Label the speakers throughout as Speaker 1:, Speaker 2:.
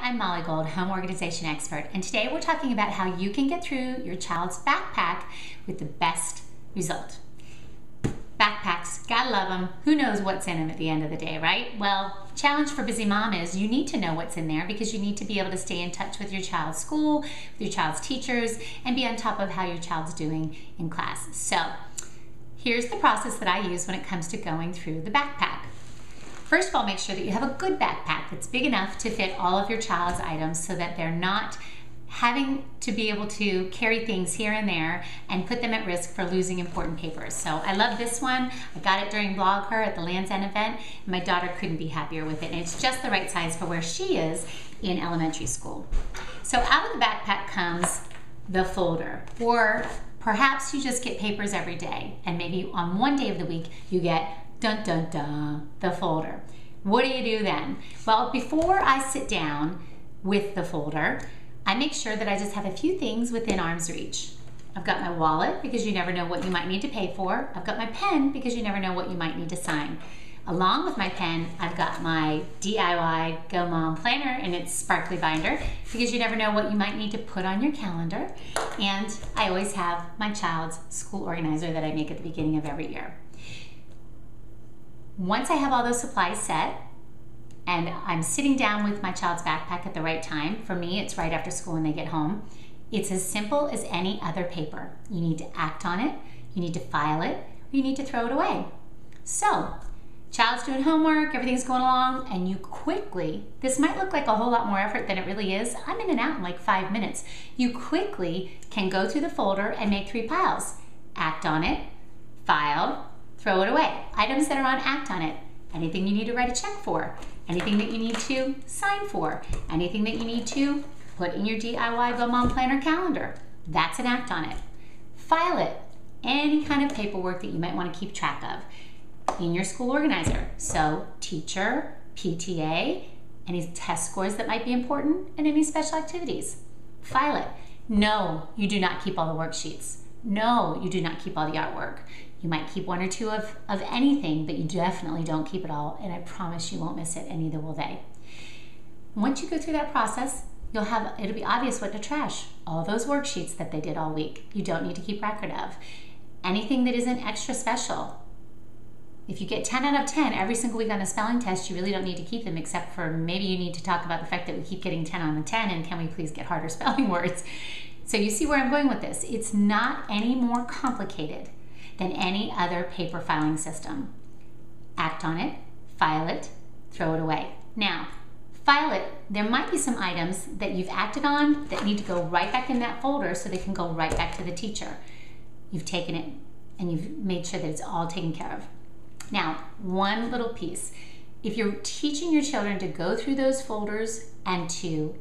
Speaker 1: I'm Molly Gold, home organization expert, and today we're talking about how you can get through your child's backpack with the best result. Backpacks, gotta love them. Who knows what's in them at the end of the day, right? Well, challenge for busy mom is you need to know what's in there because you need to be able to stay in touch with your child's school, with your child's teachers, and be on top of how your child's doing in class. So, here's the process that I use when it comes to going through the backpack. First of all, make sure that you have a good backpack that's big enough to fit all of your child's items so that they're not having to be able to carry things here and there and put them at risk for losing important papers. So I love this one. I got it during Blog Her at the Lands' End event, and my daughter couldn't be happier with it. And it's just the right size for where she is in elementary school. So out of the backpack comes the folder, or perhaps you just get papers every day, and maybe on one day of the week you get dun dun dun, the folder. What do you do then? Well, before I sit down with the folder, I make sure that I just have a few things within arm's reach. I've got my wallet because you never know what you might need to pay for. I've got my pen because you never know what you might need to sign. Along with my pen, I've got my DIY Go Mom planner in its sparkly binder because you never know what you might need to put on your calendar. And I always have my child's school organizer that I make at the beginning of every year. Once I have all those supplies set, and I'm sitting down with my child's backpack at the right time, for me it's right after school when they get home, it's as simple as any other paper. You need to act on it, you need to file it, or you need to throw it away. So, child's doing homework, everything's going along, and you quickly, this might look like a whole lot more effort than it really is. I'm in and out in like 5 minutes. You quickly can go through the folder and make 3 piles. Act on it, file, throw it away. Items that are on act on it. Anything you need to write a check for. Anything that you need to sign for. Anything that you need to put in your DIY Go Mom planner calendar. That's an act on it. File it. Any kind of paperwork that you might want to keep track of in your school organizer. So teacher, PTA, any test scores that might be important, and any special activities. File it. No, you do not keep all the worksheets. No, you do not keep all the artwork. You might keep 1 or 2 of anything, but you definitely don't keep it all, and I promise you won't miss it, and neither will they. Once you go through that process, it'll be obvious what to trash. All those worksheets that they did all week, you don't need to keep record of. Anything that isn't extra special. If you get 10 out of 10 every single week on a spelling test, you really don't need to keep them, except for maybe you need to talk about the fact that we keep getting 10 on the 10, and can we please get harder spelling words? So you see where I'm going with this. It's not any more complicated than any other paper filing system. Act on it, file it, throw it away. Now, file it, there might be some items that you've acted on that need to go right back in that folder so they can go right back to the teacher. You've taken it and you've made sure that it's all taken care of. Now, one little piece. If you're teaching your children to go through those folders and to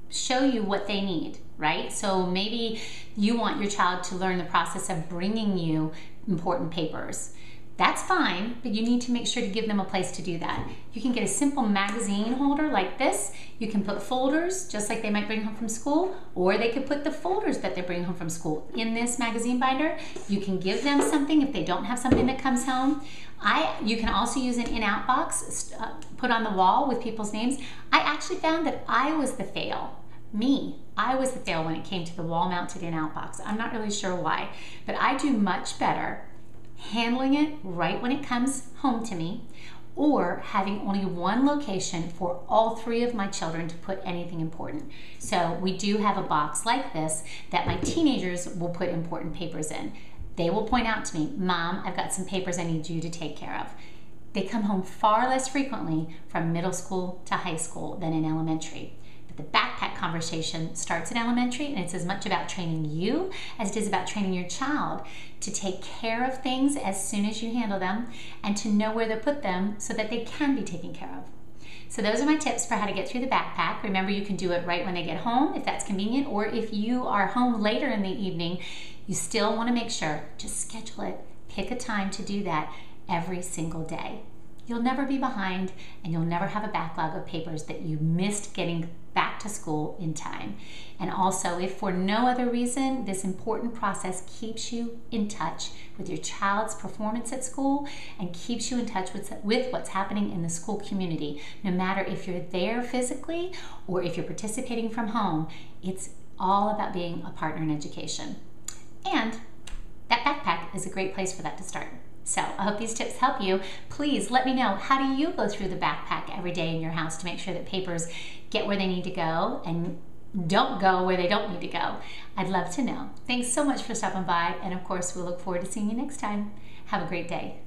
Speaker 1: show you what they need, right? So maybe you want your child to learn the process of bringing you important papers. That's fine, but you need to make sure to give them a place to do that. You can get a simple magazine holder like this. You can put folders, just like they might bring home from school, or they could put the folders that they bring home from school in this magazine binder. You can give them something if they don't have something that comes home. You can also use an in-out box put on the wall with people's names. I actually found that I was the fail. I was the fail when it came to the wall-mounted in-out box. I'm not really sure why, but I do much better handling it right when it comes home to me, or having only one location for all 3 of my children to put anything important. So we do have a box like this that my teenagers will put important papers in. They will point out to me, Mom, I've got some papers I need you to take care of. They come home far less frequently from middle school to high school than in elementary. The backpack conversation starts in elementary, and it's as much about training you as it is about training your child to take care of things as soon as you handle them and to know where to put them so that they can be taken care of. So those are my tips for how to get through the backpack. Remember, you can do it right when they get home if that's convenient, or if you are home later in the evening, you still want to make sure, just schedule it, pick a time to do that every single day. You'll never be behind, and you'll never have a backlog of papers that you missed getting back back to school in time. And also, if for no other reason, this important process keeps you in touch with your child's performance at school and keeps you in touch with what's happening in the school community. No matter if you're there physically or if you're participating from home, it's all about being a partner in education. And that backpack is a great place for that to start. So I hope these tips help you. Please let me know, how do you go through the backpack every day in your house to make sure that papers get where they need to go and don't go where they don't need to go? I'd love to know. Thanks so much for stopping by, and of course we'll look forward to seeing you next time. Have a great day.